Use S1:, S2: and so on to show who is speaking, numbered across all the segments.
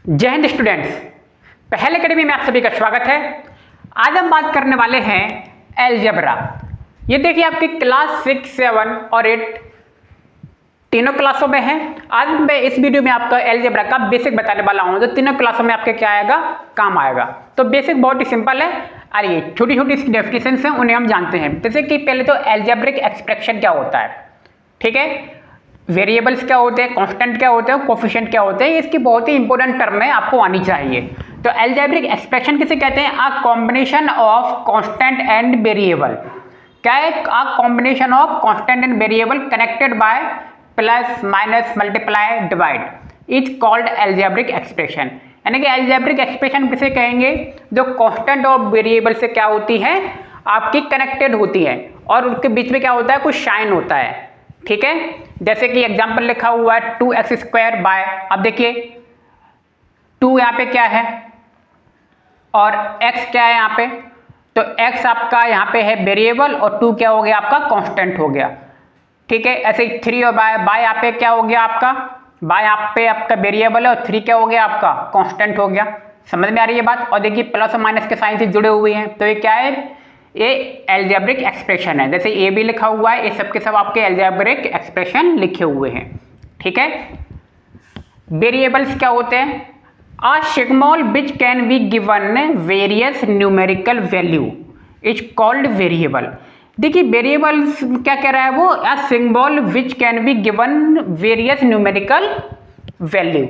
S1: जय हिंद स्टूडेंट्स, पहल एकेडमी में आप सभी का स्वागत है। आज हम बात करने वाले हैं अलजेब्रा। ये देखिए आपकी क्लास 6, 7 और 8 तीनों क्लासों में है। आज मैं इस वीडियो में आपका अलजेब्रा का बेसिक बताने वाला हूँ, जो तीनों क्लासों में आपके क्या आएगा, काम आएगा। तो बेसिक बहुत ही सिंपल है। अरे छोटी छोटी इसकी डेफिनेशंस हैं, उन्हें हम जानते हैं। जैसे कि पहले तो अलजेब्रिक एक्सप्रेशन क्या होता है, ठीक है, वेरिएबल्स क्या होते हैं, कांस्टेंट क्या होते हैं, कोफिशिएंट क्या होते हैं, इसकी बहुत ही इंपॉर्टेंट टर्म है, आपको आनी चाहिए। तो अलजेब्रिक एक्सप्रेशन किसे कहते हैं? A combination of constant and variable. क्या है? A combination of constant and variable connected by plus minus multiply divide is called algebraic expression. यानी कि अलजेब्रिक एक्सप्रेशन किसे कहेंगे? जो कांस्टेंट और वेरिएबल से क्या होती है, आपकी कनेक्टेड होती है, और उनके बीच में क्या होता है, कुछ साइन होता है, ठीक है। जैसे कि एग्जांपल लिखा हुआ है 2x² बाय, अब देखिए 2 यहाँ पे क्या है और x क्या है यहाँ पे, तो x आपका यहाँ पे है वेरिएबल और 2 क्या हो गया आपका, कांस्टेंट हो गया, ठीक है। ऐसे 3 और बाय यहाँ पे क्या हो गया आपका, बाय यहाँ पे आपका वेरिएबल है और 3 क्या हो गया आपका, कांस्टेंट हो गया। समझ में आ रही है बात? और देखिए प्लस और माइनस के साइन से जुड़े हुए हैं, तो ये क्या है, ये अलजेब्रिक एक्सप्रेशन है। जैसे ए भी लिखा हुआ है, ये सब के सब आपके अलजेब्रिक एक्सप्रेशन लिखे हुए हैं, ठीक है। वेरिएबल्स क्या होते हैं? A symbol which can be given various numerical value is called variable. देखिए वेरिएबल्स क्या कह रहा है वो, a symbol which can be given various numerical value.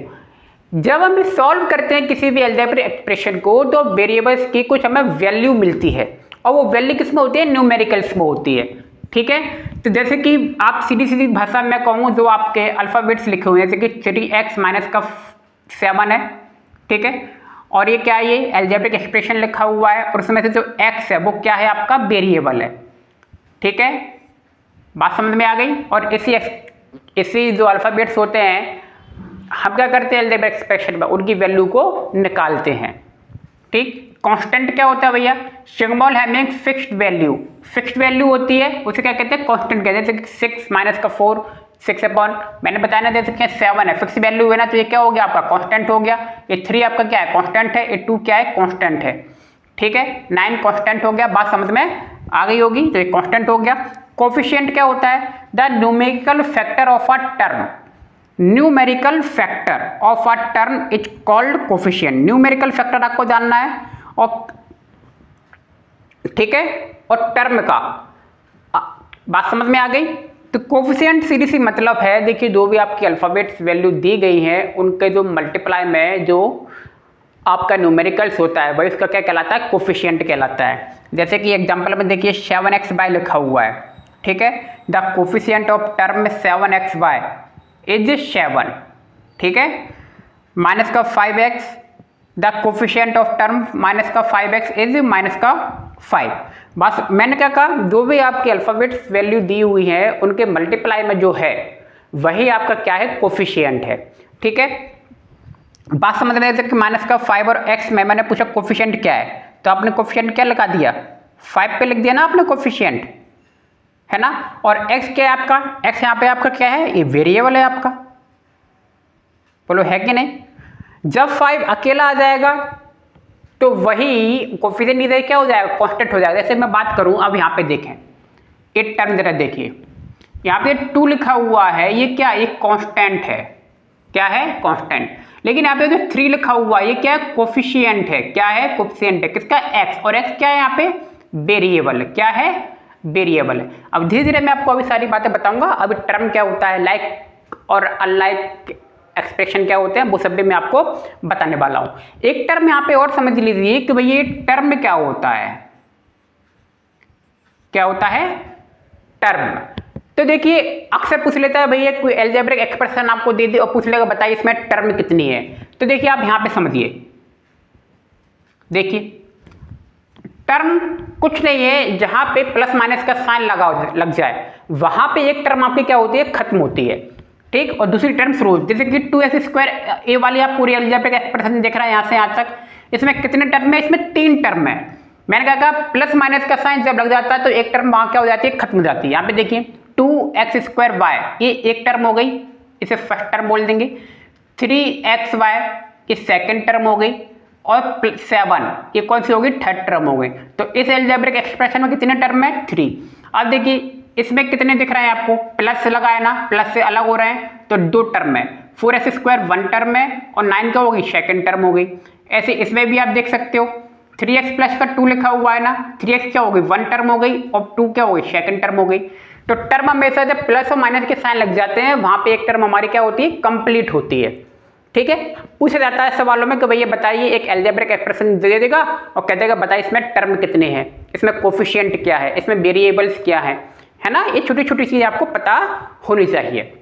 S1: जब हम सॉल्व करते हैं किसी भी अलजेब्रिक एक्सप्रेशन को, तो वेरिएबल्स की कुछ हमें वैल्यू मिलती है, और वो वैल्यू किस में होती है, न्यूमेरिकल्स में होती है, ठीक है। तो जैसे कि आप सीधी सीधी भाषा में कहूँ, जो आपके अल्फाबेट्स लिखे हुए हैं, जैसे कि 3x माइनस का 7 है, ठीक है, और ये क्या है, ये अलजेब्रिक एक्सप्रेशन लिखा हुआ है, और उसमें से जो x है वो क्या है आपका, वेरिएबल है, ठीक है। बात समझ में आ गई? और इसी जो अल्फाबेट्स होते हैं, हम क्या करते हैं अलजेब्रिक एक्सप्रेशन में, उनकी वैल्यू को निकालते हैं, ठीक। कांस्टेंट क्या होता है भैया? Symbol having fixed value, fixed value होती है, उसे क्या कहते हैं, कांस्टेंट कहते हैं। जैसे 6 माइनस का 4, 6 अपॉन, मैंने बताया ना, जैसे कि 7 है, फिक्स वैल्यू है ना, तो ये क्या हो गया आपका, कांस्टेंट हो गया। ये 3 आपका क्या है, कांस्टेंट है। ये 2 क्या है, कांस्टेंट है, ठीक है। 9 कांस्टेंट हो गया। बात समझ में आ गई होगी, तो ये कांस्टेंट हो गया। कोफिशिएंट क्या होता है? The numerical factor of a term, numerical factor of a term is called coefficient. Numerical factor आपको जानना है, और ठीक है, और टर्म का बात समझ में आ गई। तो कोफिशिएंट सीधी सी मतलब है, देखिए जो भी आपकी अल्फाबेट्स वैल्यू दी गई है, उनके जो मल्टीप्लाई में जो आपका न्यूमेरिकल्स होता है, वही उसका क्या कहलाता है, कोफिशिएंट कहलाता है। जैसे कि एग्जांपल में देखिए 7x बाय लिखा हुआ है, ठीक है। The coefficient of term 7x by is 7, ठीक है। माइनस का 5x, the coefficient of term minus का 5x इज माइनस का 5। बस मैंने क्या कहा, जो भी आपकी अल्फाबेट्स वैल्यू दी हुई है, उनके मल्टीप्लाई में जो है वही आपका क्या है, कोफिशिएंट है, ठीक है। बात समझ रहे थे कि माइनस का 5 और x में मैंने पूछा कोफिशिएंट क्या है, तो आपने कोफिशिएंट क्या लगा दिया, 5 पे लिख दिया ना आपने कोफिशिएंट, है ना। और x क्या है आपका, x यहाँ पे आपका क्या है, ये वेरिएबल है आपका, बोलो है कि नहीं। जब 5 अकेला आ जाएगा तो वही कोफिशिएंट इधर क्या हो जाएगा, कांस्टेंट हो जाएगा। जैसे मैं बात करूं, अब यहाँ पे देखें, एक टर्म जरा देखिए, यहाँ पे 2 लिखा हुआ है, ये क्या, ये कांस्टेंट है, क्या है, कांस्टेंट। लेकिन यहाँ पे जो 3 लिखा हुआ है, ये क्या है, कोफिशिएंट है, क्या है, कोफिशिएंट है, किसका, x, और x क्या है यहाँ पे, वेरिएबल है, क्या है, वेरिएबल है। अब धीरे धीरे मैं आपको अभी सारी बातें बताऊंगा। अभी टर्म क्या होता है, लाइक और अनलाइक एक्सप्रेशन क्या होते हैं, वो सब भी मैं आपको बताने वाला हूं। एक टर्म यहाँ पे और समझ लीजिए कि भाई ये टर्म क्या होता है, क्या होता है, टर्म। तो देखिए अक्सर पूछ लेता है भैया, कोई अलजेब्रिक एक्सप्रेशन आपको दे दे और पूछ लेगा बताइए इसमें टर्म कितनी है। तो देखिए आप यहाँ पे समझिए, देखिए टर्म कुछ नहीं है, जहां पे प्लस माइनस का साइन लग जाए, वहां पे एक टर्म आपकी क्या होती है, खत्म होती है, ठीक, और दूसरी टर्म शुरू होती है। जैसे कि 2x², ए वाली आप पूरी अलजेब्रिक एक्सप्रेशन देख रहे हैं यहाँ से यहाँ तक, इसमें कितने टर्म है, इसमें 3 टर्म है। मैंने कहा प्लस माइनस का साइन जब लग जाता है तो एक टर्म वहां क्या हो जाती है, खत्म हो जाती है। यहाँ पे देखिए 2x² y, ये एक टर्म हो गई, इसे फर्स्ट टर्म बोल देंगे। 3xy ये सेकंड टर्म हो गई, और 7 ये कौन सी होगी, थर्ड टर्म हो गई। तो इस अलजेब्रिक एक्सप्रेशन में कितने टर्म है, 3। अब देखिए इसमें कितने दिख रहे हैं आपको, प्लस लगा है ना, प्लस से अलग हो रहे हैं, तो 2 टर्म है। 4x² 1 टर्म है, और 9 क्या होगी, सेकंड टर्म हो गई। ऐसे इसमें भी आप देख सकते हो 3x प्लस का 2 लिखा हुआ है ना, 3x क्या हो गई, 1 टर्म हो गई, और 2 क्या हो गई, सेकंड टर्म हो गई। तो टर्म हमेशा जब प्लस और माइनस के साइन लग जाते हैं वहां पे एक टर्म हमारी क्या होती है, कंप्लीट होती है। ठीक है, पूछा जाता है सवालों में कि भैया बताइए एक अलजेब्रिक एक्सप्रेशन दे देगा और कह देगा बताइए इसमें टर्म कितने हैं, इसमें कोफिशिएंट क्या है, इसमें वेरिएबल्स क्या है ना, ये छोटी छोटी चीजें आपको पता होनी चाहिए।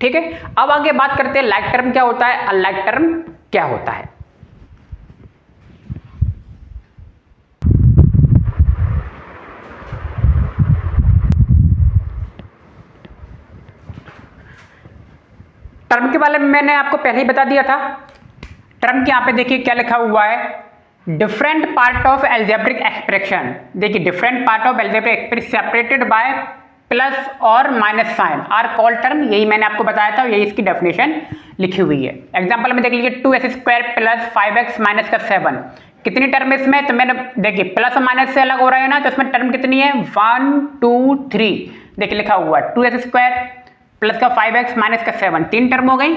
S1: ठीक है, अब आगे बात करते हैं लाइक टर्म क्या होता है, अनलाइक टर्म क्या होता है। टर्म के बारे में मैंने आपको पहले ही बता दिया था। टर्म के यहां पे देखिए क्या लिखा हुआ है, different part of algebraic expression. देखिए different part of algebraic expression separated by plus और minus sign are called term. यही मैंने आपको बताया था, यही इसकी डेफिनेशन लिखी हुई है। एग्जांपल में देख लीजिए 2x² प्लस 5x माइनस का 7, कितनी टर्म इसमें, तो मैंने देखिए प्लस और माइनस से अलग हो रहा है ना, तो इसमें टर्म कितनी है, 1 2 3। देखिए लिखा हुआ है 2x² प्लस का 5x माइनस का 7, 3 टर्म हो गई।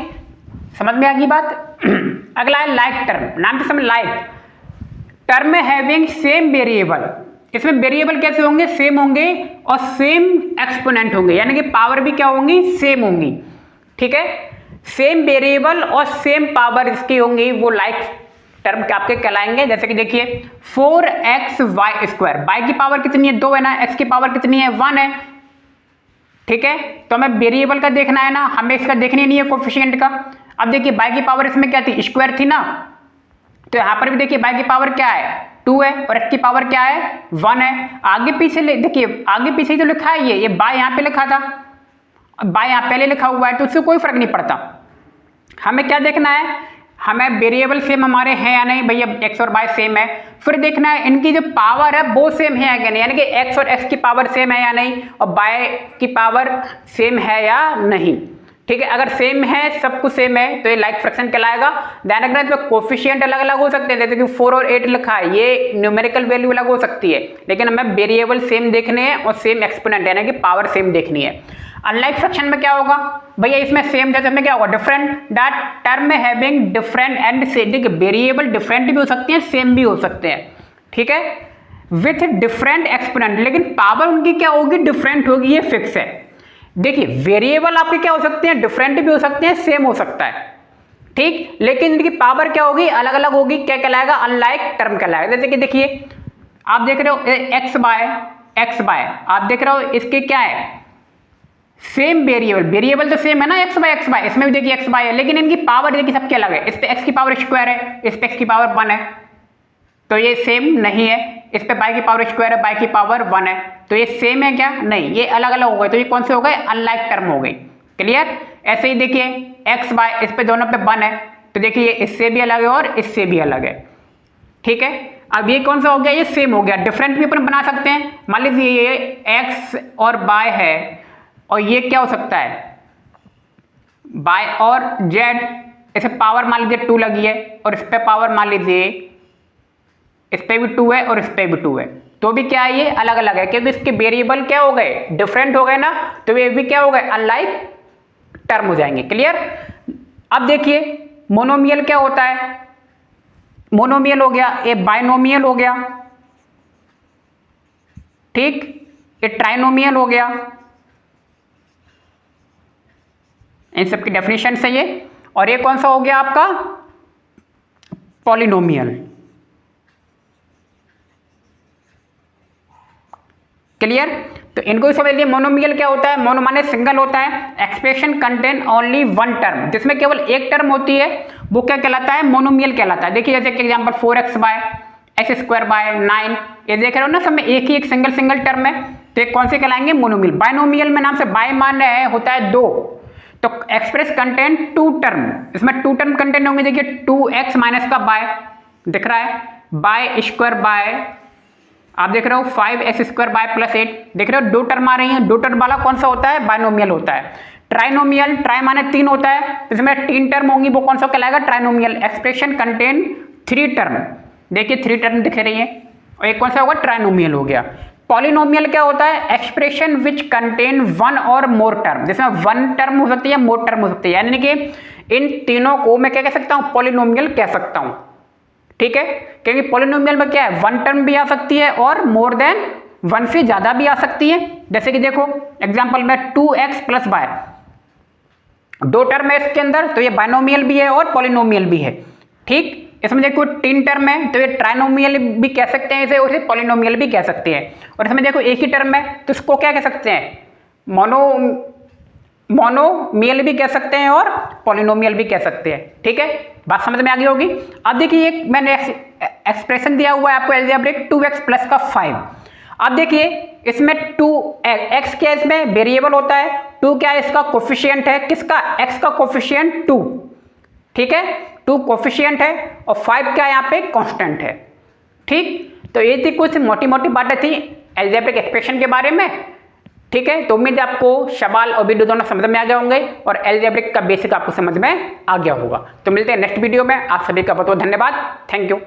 S1: समझ में आ गई बात। अगला है लाइक टर्म, नाम से समझ, like term having same variable. इसमें वेरिएबल कैसे होंगे, सेम होंगे और सेम एक्सपोनेंट होंगे, यानी कि पावर भी क्या होंगी, सेम होंगी। ठीक है, सेम वेरिएबल और सेम पावर इसकी होंगी, वो लाइक टर्म के आपके कहलाएंगे। जैसे कि देखिए 4xy², y की पावर कितनी है, 2 है ना, x की पावर कितनी है, 1 है। ठीक है, तो हमें वेरिएबल का देखना है ना, हमें इसका देखनी नहीं है कोफिशिएंट का। अब देखिए y की पावर इसमें क्या थी, स्क्वायर थी ना, तो यहां पर भी देखिए y की पावर क्या है, 2 है, और x की पावर क्या है, 1 है। आगे पीछे देखिए आगे पीछे जो लिखा है ये y यहां पे लिखा था, y यहां पहले लिखा हुआ है, तो उससे कोई फर्क नहीं पड़ता। हमें क्या देखना है, हमें वेरिएबल सेम हमारे हैं या नहीं, भैया x और y सेम है। फिर देखना है इनकी जो पावर है वो सेम है या नहीं, यानी कि x और x की पावर सेम है या नहीं, और y की पावर सेम है या नहीं। ठीक है, अगर सेम है, सब कुछ सेम है, तो ये लाइक फ्रैक्शन कहलाएगा। ध्यान रखना इसमें कोफिशिएंट अलग अलग हो सकते हैं, जैसे कि 4 और 8 लिखा है, ये न्यूमेरिकल वैल्यू अलग हो सकती है, लेकिन हमें वेरिएबल सेम देखने हैं और सेम एक्सपोनेंट यानी कि पावर सेम देखनी है। अनलाइक फ्रैक्शन में क्या होगा, भैया इसमें सेम, जैसे में क्या होगा, different, that term having different and same. देखिए वेरिएबल डिफरेंट भी हो सकते हैं, सेम भी हो सकते हैं। ठीक है, विथ डिफरेंट एक्सपोनेंट, लेकिन पावर उनकी क्या होगी, डिफरेंट होगी, ये फिक्स है। देखिए वेरिएबल आपके क्या हो सकते हैं, डिफरेंट भी हो सकते हैं, सेम हो सकता है। ठीक, लेकिन इनकी पावर क्या होगी, अलग अलग होगी, क्या कहलाएगा, अनलाइक टर्म कहलाएगा। जैसे कि देखिए आप देख रहे हो x बाय, आप देख रहे हो इसके क्या है, सेम वेरिएबल तो सेम है ना, x बाय, इसमें भी देखिए x बाय है, लेकिन इनकी पावर देखिए सबके अलग है। इस पे x की पावर स्क्वायर है, इस पे x की पावर 1 है, तो ये सेम नहीं है। इस पे y की पावर स्क्वायर है, y की पावर 1 है, तो ये सेम है क्या, नहीं, ये अलग अलग हो गए, तो ये कौन से हो गए, अनलाइक टर्म हो गई। क्लियर। ऐसे ही देखिए x बाय, इस पे दोनों पे 1 है, तो देखिए ये इससे भी अलग है और इससे भी अलग है। ठीक है, अब ये कौन सा हो गया, ये सेम हो गया। डिफरेंट भी अपन बना सकते हैं, मान लीजिए ये x और y है, और ये क्या हो सकता है, y और z, इसे पावर मान लीजिए 2 लगी है, और इस पे पावर मान लीजिए इस पे भी 2 है और इस पे भी 2 है, तो भी क्या है, ये अलग अलग है, क्योंकि इसके वेरिएबल क्या हो गए, डिफरेंट हो गए ना, तो ये भी क्या हो गए, अनलाइक टर्म हो जाएंगे। क्लियर। अब देखिए मोनोमियल क्या होता है, मोनोमियल हो गया, ये बाइनोमियल हो गया, ठीक, ये ट्राइनोमियल हो गया, इन सबकी डेफिनेशन से ये, और ये कौन सा हो गया आपका, पॉलिनोमियल। क्लियर। तो इनको भी समझ लिए, मोनोमियल क्या होता है, मोनो माने सिंगल होता है, एक्सप्रेशन कंटेन ओनली 1 टर्म, जिसमें केवल एक टर्म होती है, वो क्या कहलाता है, मोनोमियल कहलाता है। देखिए जैसे कि example 4x bye x² bye 9, ये देख रहे हो ना, सब में एक ही एक सिंगल टर्म है, तो ये कौन से कहलाएंगे, मोनोमियल। बाइनोमियल में नाम से बाय मान रहे हैं, होता है 2, तो एक्सप्रेस कंटेंट 2 टर्म, इसमें 2 टर्म कंटेंट होंगे। देखिए 2x माइनस का बाय दिख रहा है, बाय स्क्वायर बाय, आप देख रहे हो 5x² बाय +8, देख रहे हो 2 टर्म आ रही हैं, 2 टर्म वाला कौन सा होता है, बाइनोमियल होता है। ट्राइनोमियल, ट्राई माने 3 होता है, इसमें 3 टर्म होंगी, वो कौन सा कहलाएगा? ट्राइनोमियल। एक्सप्रेशन कंटेन 3 टर्म, देखिए 3 टर्म दिख रही है, और एक कौन सा होगा? ट्राइनोमियल हो गया। पॉलिनोमियल क्या होता है? एक्सप्रेशन विच कंटेन 1 और मोर टर्म, जिसमें 1 टर्म हो सकती है, मोर टर्म हो सकती है, यानी कि इन तीनों को मैं क्या कह सकता हूं? पॉलिनोमियल कह सकता हूं। ठीक है, क्योंकि पॉलिनोमियल में क्या है? 1 टर्म भी आ सकती है और मोर देन 1 से ज्यादा भी आ सकती है। जैसे कि देखो एग्जांपल में 2x प्लस y, 2 टर्म है इसके अंदर, तो ये बाइनोमियल भी है और पॉलिनोमियल भी है। ठीक, इसमें देखो 3 टर्म है, तो ये ट्राइनोमियल भी कह सकते हैं इसे, और इसे पॉलिनोमियल भी कह सकते हैं। और इसमें देखो एक ही टर्म है, तो इसको क्या कह सकते हैं? मोनोमियल भी कह सकते हैं और पॉलिनोमियल भी कह सकते हैं। ठीक है, बात समझ में आ गई होगी। अब देखिए एक मैंने एक्सप्रेशन दिया हुआ है आपको एल्जेब्रिक 2x प्लस का 5। अब देखिए इसमें 2x क्या इसमें वेरिएबल होता है, 2 क्या है इसका कोफिशिएंट है, किसका? x का कोफिशिएंट 2। ठीक है, 2 कोफिशिएंट है और 5 क्या यहाँ पे? कांस्टेंट है। ठीक, तो ये थी कुछ मोटी मोटी बातें थी एल्जेब्रिक एक्सप्रेशन के बारे में। ठीक है, तो उम्मीद है आपको सवाल और वीडियो दोनों समझ में आ गए होंगे और एल्जेब्रिक का बेसिक आपको समझ में आ गया होगा। तो मिलते हैं नेक्स्ट वीडियो में। आप सभी का बहुत बहुत धन्यवाद। Thank you.